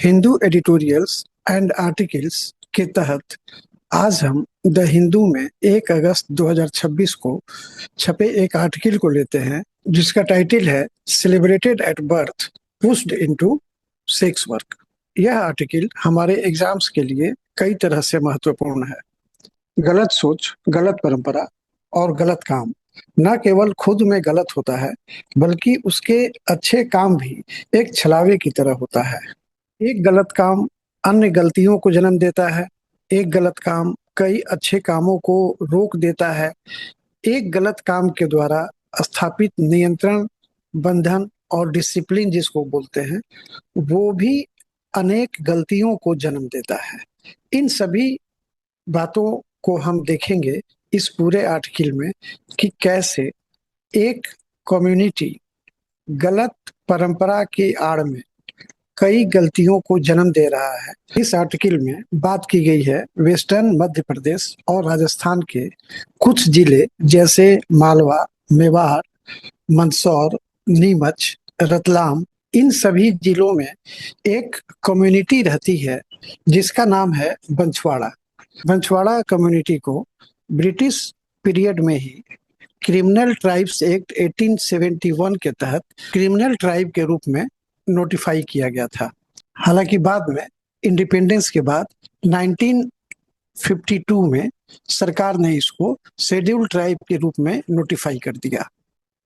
Hindu editorials and articles के तहत आज हम द हिंदू में 1 अगस्त 2026 को छपे एक आर्टिकल को लेते हैं जिसका टाइटल है celebrated at birth pushed into sex work. यह आर्टिकल हमारे एग्जाम्स के लिए कई तरह से महत्वपूर्ण है। गलत सोच, गलत परंपरा और गलत काम न केवल खुद में गलत होता है बल्कि उसके अच्छे काम भी एक छलावे की तरह होता है। एक गलत काम अन्य गलतियों को जन्म देता है। एक गलत काम कई अच्छे कामों को रोक देता है। एक गलत काम के द्वारा स्थापित नियंत्रण, बंधन और डिसिप्लिन जिसको बोलते हैं, वो भी अनेक गलतियों को जन्म देता है। इन सभी बातों को हम देखेंगे इस पूरे आर्टिकल में कि कैसे एक कम्युनिटी गलत परंपरा की आड़ में कई गलतियों को जन्म दे रहा है। इस आर्टिकल में बात की गई है वेस्टर्न मध्य प्रदेश और राजस्थान के कुछ जिले जैसे मालवा, मेवाड़, मंदसौर, नीमच, रतलाम। इन सभी जिलों में एक कम्युनिटी रहती है जिसका नाम है बंछवाड़ा। बंछवाड़ा कम्युनिटी को ब्रिटिश पीरियड में ही क्रिमिनल ट्राइब्स एक्ट 1871 के तहत क्रिमिनल ट्राइब के रूप में नोटिफाई किया गया था। हालांकि बाद में इंडिपेंडेंस के बाद 1952 में सरकार ने इसको शेड्यूल ट्राइब के रूप में नोटिफाई कर दिया।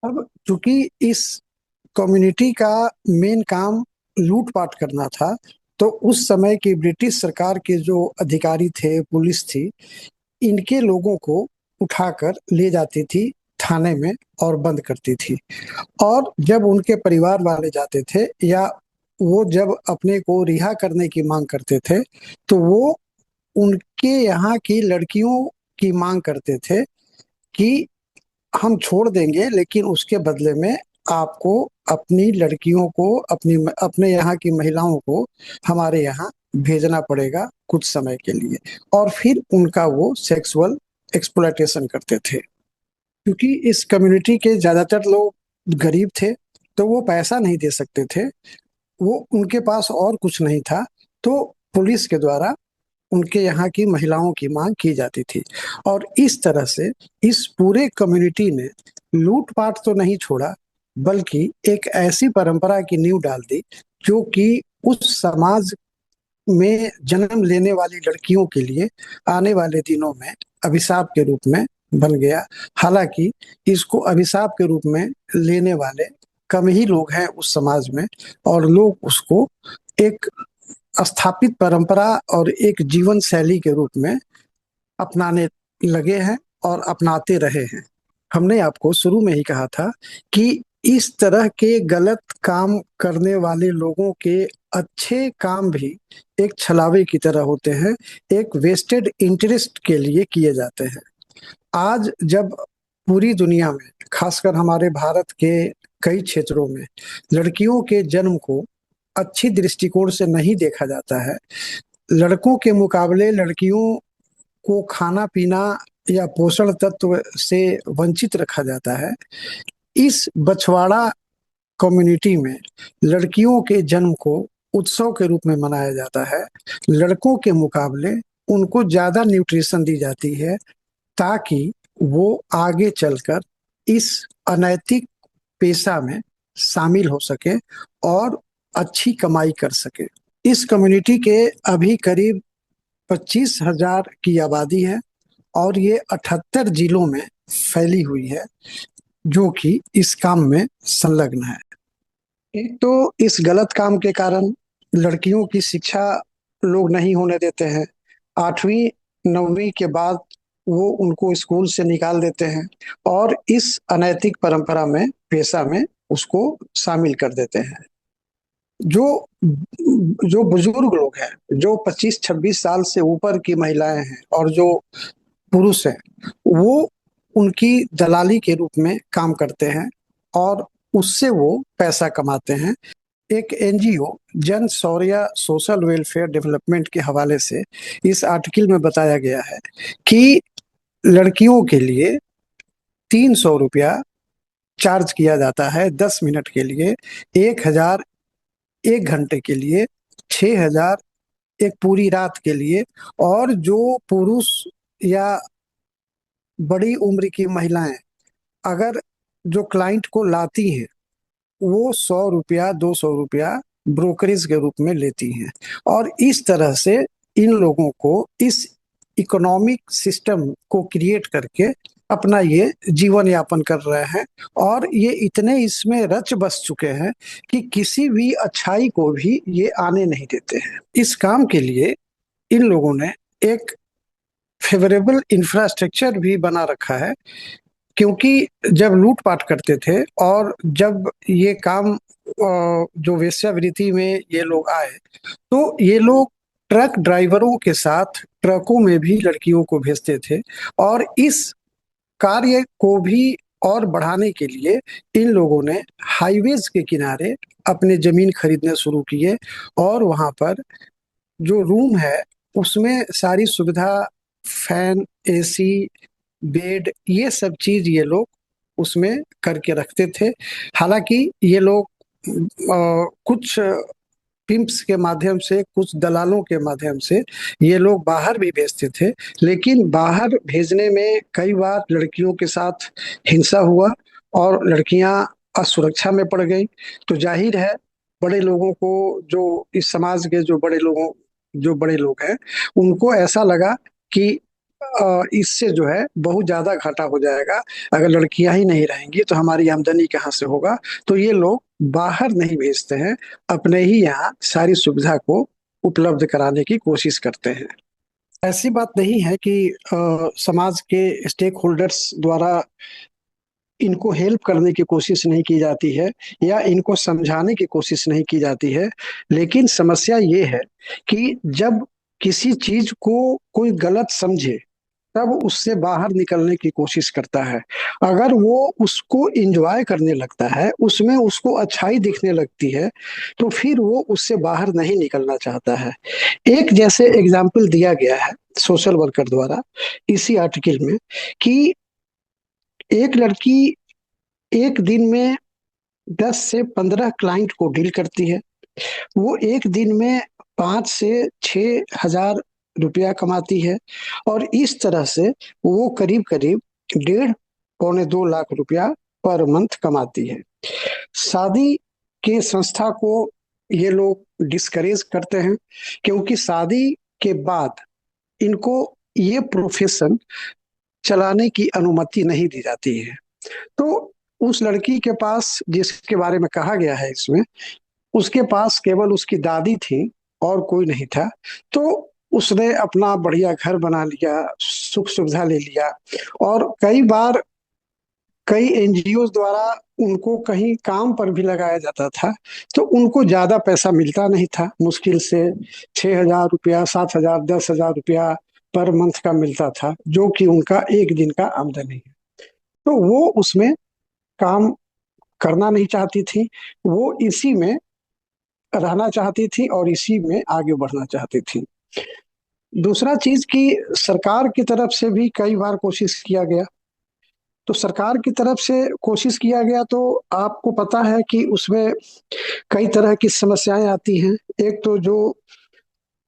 अब चूंकि इस कम्युनिटी का मेन काम लूटपाट करना था, तो उस समय की ब्रिटिश सरकार के जो अधिकारी थे, पुलिस थी, इनके लोगों को उठाकर ले जाती थी थाने में और बंद करती थी। और जब उनके परिवार वाले जाते थे या वो जब अपने को रिहा करने की मांग करते थे, तो वो उनके यहाँ की लड़कियों की मांग करते थे कि हम छोड़ देंगे, लेकिन उसके बदले में आपको अपनी लड़कियों को, अपने यहाँ की महिलाओं को हमारे यहाँ भेजना पड़ेगा कुछ समय के लिए। और फिर उनका वो सेक्सुअल एक्सप्लॉयटेशन करते थे। क्योंकि इस कम्युनिटी के ज्यादातर लोग गरीब थे, तो वो पैसा नहीं दे सकते थे, वो उनके पास और कुछ नहीं था, तो पुलिस के द्वारा उनके यहाँ की महिलाओं की मांग की जाती थी। और इस तरह से इस पूरे कम्युनिटी ने लूटपाट तो नहीं छोड़ा, बल्कि एक ऐसी परंपरा की नींव डाल दी जो कि उस समाज में जन्म लेने वाली लड़कियों के लिए आने वाले दिनों में अभिशाप के रूप में बन गया। हालांकि इसको अभिशाप के रूप में लेने वाले कम ही लोग हैं उस समाज में, और लोग उसको एक स्थापित परंपरा और एक जीवन शैली के रूप में अपनाने लगे हैं और अपनाते रहे हैं। हमने आपको शुरू में ही कहा था कि इस तरह के गलत काम करने वाले लोगों के अच्छे काम भी एक छलावे की तरह होते हैं, एक वेस्टेड इंटरेस्ट के लिए किए जाते हैं। आज जब पूरी दुनिया में, खासकर हमारे भारत के कई क्षेत्रों में, लड़कियों के जन्म को अच्छी दृष्टिकोण से नहीं देखा जाता है, लड़कों के मुकाबले लड़कियों को खाना पीना या पोषण तत्व से वंचित रखा जाता है, इस बछवाड़ा कम्युनिटी में लड़कियों के जन्म को उत्सव के रूप में मनाया जाता है। लड़कों के मुकाबले उनको ज्यादा न्यूट्रिशन दी जाती है ताकि वो आगे चलकर इस अनैतिक पेशा में शामिल हो सके और अच्छी कमाई कर सके। इस कम्युनिटी के अभी करीब 25,000 की आबादी है और ये 78 जिलों में फैली हुई है जो कि इस काम में संलग्न है। एक तो इस गलत काम के कारण लड़कियों की शिक्षा लोग नहीं होने देते हैं। 8वीं 9वीं के बाद वो उनको स्कूल से निकाल देते हैं और इस अनैतिक परंपरा में, पेशा में उसको शामिल कर देते हैं। जो जो बुजुर्ग लोग हैं, जो 25-26 साल से ऊपर की महिलाएं हैं और जो पुरुष हैं, वो उनकी दलाली के रूप में काम करते हैं और उससे वो पैसा कमाते हैं। एक एनजीओ जन शौर्य सोशल वेलफेयर डेवलपमेंट के हवाले से इस आर्टिकल में बताया गया है कि लड़कियों के लिए 300 रुपया चार्ज किया जाता है 10 मिनट के लिए, 1,000 1 घंटे के लिए, 6,000 एक पूरी रात के लिए। और जो पुरुष या बड़ी उम्र की महिलाएं अगर जो क्लाइंट को लाती हैं, वो 100 रुपया 200 रुपया ब्रोकरेज के रूप में लेती हैं। और इस तरह से इन लोगों को इस इकोनॉमिक सिस्टम को क्रिएट करके अपना ये जीवन यापन कर रहे हैं। और ये इतने इसमें रच बस चुके हैं कि किसी भी अच्छाई को भी ये आने नहीं देते हैं। इस काम के लिए इन लोगों ने एक फेवरेबल इंफ्रास्ट्रक्चर भी बना रखा है। क्योंकि जब लूटपाट करते थे और जब ये काम जो वेश्यावृत्ति में ये लोग आए, तो ये लोग ट्रक ड्राइवरों के साथ ट्रकों में भी लड़कियों को भेजते थे। और इस कार्य को भी और बढ़ाने के लिए इन लोगों ने हाईवेज के किनारे अपने जमीन खरीदने शुरू किए। और वहां पर जो रूम है उसमें सारी सुविधा, फैन, एसी, बेड, ये सब चीज ये लोग उसमें करके रखते थे। हालांकि ये लोग कुछ पिम्प्स के माध्यम से, कुछ दलालों के माध्यम से ये लोग बाहर भी भेजते थे। लेकिन बाहर भेजने में कई बार लड़कियों के साथ हिंसा हुआ और लड़कियां असुरक्षा में पड़ गई। तो जाहिर है, बड़े लोगों को, जो इस समाज के जो बड़े लोग हैं, उनको ऐसा लगा कि इससे जो है बहुत ज्यादा घाटा हो जाएगा। अगर लड़कियां ही नहीं रहेंगी तो हमारी आमदनी कहाँ से होगा। तो ये लोग बाहर नहीं भेजते हैं, अपने ही यहाँ सारी सुविधा को उपलब्ध कराने की कोशिश करते हैं। ऐसी बात नहीं है कि समाज के स्टेक होल्डर्स द्वारा इनको हेल्प करने की कोशिश नहीं की जाती है या इनको समझाने की कोशिश नहीं की जाती है। लेकिन समस्या ये है कि जब किसी चीज को कोई गलत समझे, तब उससे बाहर निकलने की कोशिश करता है। अगर वो उसको एंजॉय करने लगता है, उसमें उसको अच्छाई दिखने लगती है, तो फिर वो उससे बाहर नहीं निकलना चाहता है। एक जैसे एग्जाम्पल दिया गया है सोशल वर्कर द्वारा इसी आर्टिकल में, कि एक लड़की एक दिन में 10 से 15 क्लाइंट को डील करती है। वो एक दिन में 5 से 6 हजार रुपया कमाती है। और इस तरह से वो करीब करीब 1.5 पौने 2 लाख रुपया पर मंथ कमाती है। शादी के संस्था को ये लोग डिस्करेज करते हैं, क्योंकि शादी के बाद इनको ये प्रोफेशन चलाने की अनुमति नहीं दी जाती है। तो उस लड़की के पास, जिसके बारे में कहा गया है इसमें, उसके पास केवल उसकी दादी थी और कोई नहीं था। तो उसने अपना बढ़िया घर बना लिया, सुख सुविधा ले लिया। और कई बार कई एनजीओ द्वारा उनको कहीं काम पर भी लगाया जाता था, तो उनको ज्यादा पैसा मिलता नहीं था। मुश्किल से 6,000 रुपया, 7,000, 10,000 रुपया पर मंथ का मिलता था, जो कि उनका एक दिन का आमदनी है। तो वो उसमें काम करना नहीं चाहती थी। वो इसी में रहना चाहती थी और इसी में आगे बढ़ना चाहती थी। दूसरा चीज कि सरकार की तरफ से भी कई बार कोशिश किया गया। तो सरकार की तरफ से कोशिश किया गया तो आपको पता है कि उसमें कई तरह की समस्याएं आती हैं। एक तो जो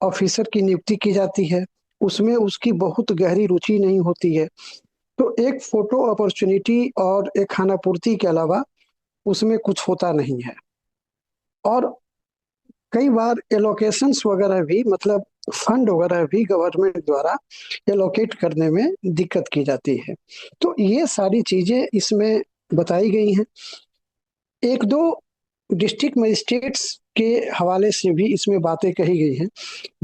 ऑफिसर की नियुक्ति की जाती है, उसमें उसकी बहुत गहरी रुचि नहीं होती है। तो एक फोटो अपॉर्चुनिटी और एक खानापूर्ति के अलावा उसमें कुछ होता नहीं है। और कई बार एलोकेशंस वगैरह भी, मतलब फंड वगैरह भी गवर्नमेंट द्वारा एलोकेट करने में दिक्कत की जाती है। तो ये सारी चीजें इसमें बताई गई हैं। एक दो डिस्ट्रिक्ट मजिस्ट्रेट्स के हवाले से भी इसमें बातें कही गई हैं।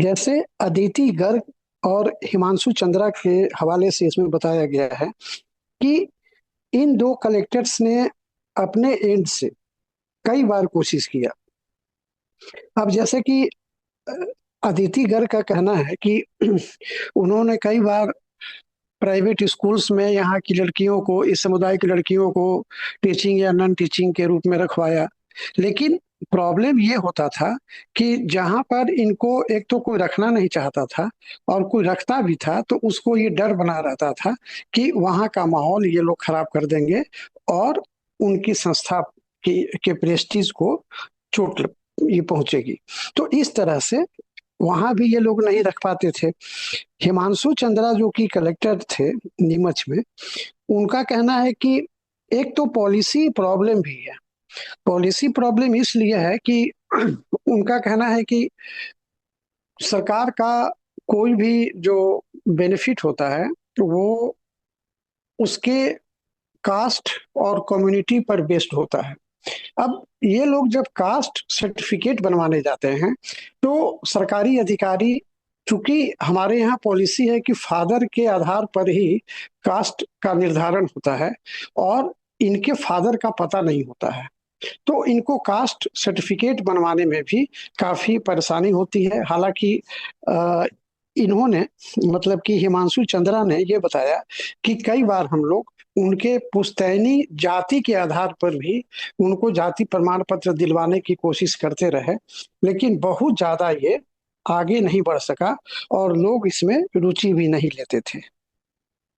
जैसे अदिति गर्ग और हिमांशु चंद्रा के हवाले से इसमें बताया गया है कि इन दो कलेक्टर्स ने अपने एंड से कई बार कोशिश किया। अब जैसे कि अ, अदिति गर्ग का कहना है कि उन्होंने कई बार प्राइवेट स्कूल्स में यहाँ की लड़कियों को, इस समुदाय की लड़कियों को टीचिंग या नॉन टीचिंग के रूप में रखवाया। लेकिन प्रॉब्लम ये होता था कि जहाँ पर इनको एक तो कोई रखना नहीं चाहता था, और कोई रखता भी था तो उसको ये डर बना रहता था कि वहाँ का माहौल ये लोग खराब कर देंगे और उनकी संस्था के प्रेस्टीज को चोट ये पहुंचेगी। तो इस तरह से वहां भी ये लोग नहीं रख पाते थे। हिमांशु चंद्रा जो कि कलेक्टर थे नीमच में, उनका कहना है कि एक तो पॉलिसी प्रॉब्लम भी है। पॉलिसी प्रॉब्लम इसलिए है कि उनका कहना है कि सरकार का कोई भी जो बेनिफिट होता है वो उसके कास्ट और कम्युनिटी पर बेस्ड होता है। अब ये लोग जब कास्ट सर्टिफिकेट बनवाने जाते हैं तो सरकारी अधिकारी, चूंकि हमारे यहाँ पॉलिसी है कि फादर के आधार पर ही कास्ट का निर्धारण होता है, और इनके फादर का पता नहीं होता है, तो इनको कास्ट सर्टिफिकेट बनवाने में भी काफी परेशानी होती है। हालांकि अ, इन्होंने, मतलब कि हिमांशु चंद्रा ने ये बताया कि कई बार हम लोग उनके पुश्तैनी जाति के आधार पर भी उनको जाति प्रमाण पत्र दिलवाने की कोशिश करते रहे, लेकिन बहुत ज्यादा ये आगे नहीं बढ़ सका और लोग इसमें रुचि भी नहीं लेते थे।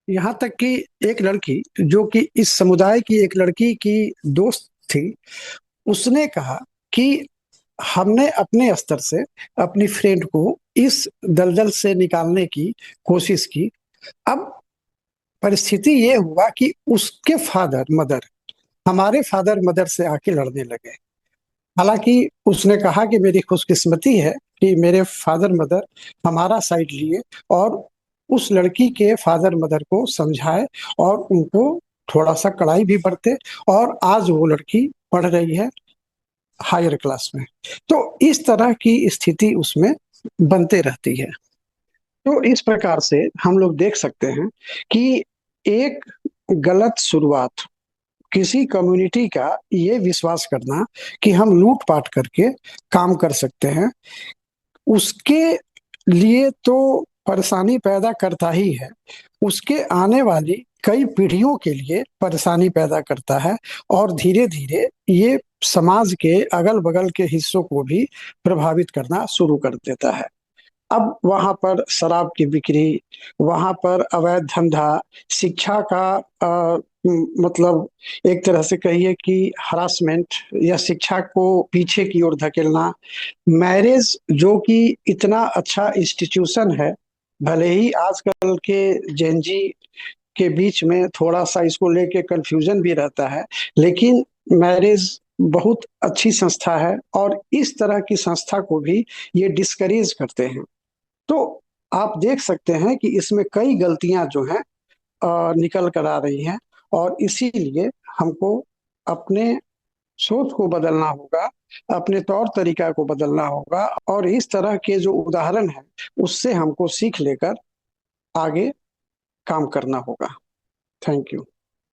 यहाँ तक कि एक लड़की, जो कि इस समुदाय की एक लड़की की दोस्त थी, उसने कहा कि हमने अपने स्तर से अपनी फ्रेंड को इस दलदल से निकालने की कोशिश की। अब परिस्थिति ये हुआ कि उसके फादर मदर हमारे फादर मदर से आके लड़ने लगे। हालांकि उसने कहा कि मेरी खुशकिस्मती है कि मेरे फादर मदर हमारा साइड लिए और उस लड़की के फादर मदर को समझाए और उनको थोड़ा सा कड़ाई भी बरते, और आज वो लड़की पढ़ रही है हायर क्लास में। तो इस तरह की स्थिति उसमें बनते रहती है। तो इस प्रकार से हम लोग देख सकते हैं कि एक गलत शुरुआत, किसी कम्युनिटी का ये विश्वास करना कि हम लूट पाट करके काम कर सकते हैं, उसके लिए तो परेशानी पैदा करता ही है, उसके आने वाली कई पीढ़ियों के लिए परेशानी पैदा करता है, और धीरे धीरे ये समाज के अगल बगल के हिस्सों को भी प्रभावित करना शुरू कर देता है। अब वहां पर शराब की बिक्री, वहां पर अवैध धंधा, शिक्षा का मतलब एक तरह से कहिए कि हरासमेंट या शिक्षा को पीछे की ओर धकेलना, मैरिज जो कि इतना अच्छा इंस्टीट्यूशन है, भले ही आजकल के जेनजी के बीच में थोड़ा सा इसको लेके कंफ्यूजन भी रहता है, लेकिन मैरिज बहुत अच्छी संस्था है और इस तरह की संस्था को भी ये डिस्करेज करते हैं। तो आप देख सकते हैं कि इसमें कई गलतियां जो हैं निकल कर आ रही हैं, और इसीलिए हमको अपने सोच को बदलना होगा, अपने तौर तरीका को बदलना होगा, और इस तरह के जो उदाहरण है उससे हमको सीख लेकर आगे काम करना होगा। Thank you.